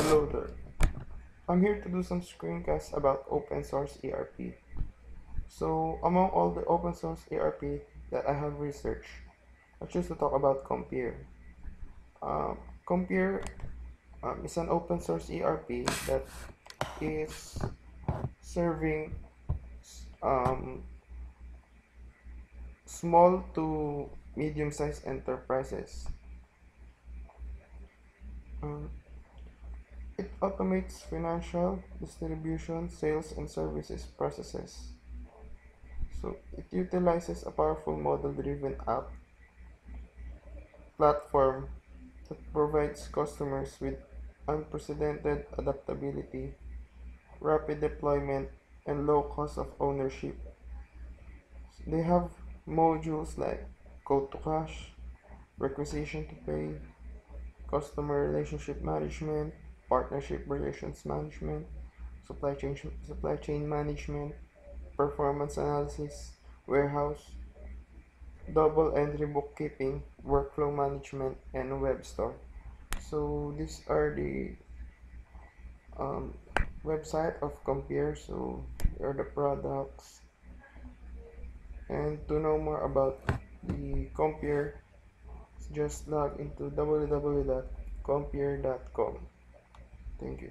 Hello there. I'm here to do some screencasts about open source ERP. So, among all the open source ERP that I have researched, I choose to talk about Compere. Um, Compere is an open source ERP that is serving um, small to medium-sized enterprises. Um, it automates financial, distribution, sales, and services processes. So it utilizes a powerful model-driven app platform that provides customers with unprecedented adaptability, rapid deployment, and low cost of ownership. They have modules like Code to Cash, Requisition to Pay, Customer Relationship Management, Partnership Relations Management, supply chain management, performance analysis, warehouse, double entry bookkeeping, workflow management, and web store. So these are the um, website of Compare. So here are the products. And to know more about the Compare, just log into www.compare.com. Thank you.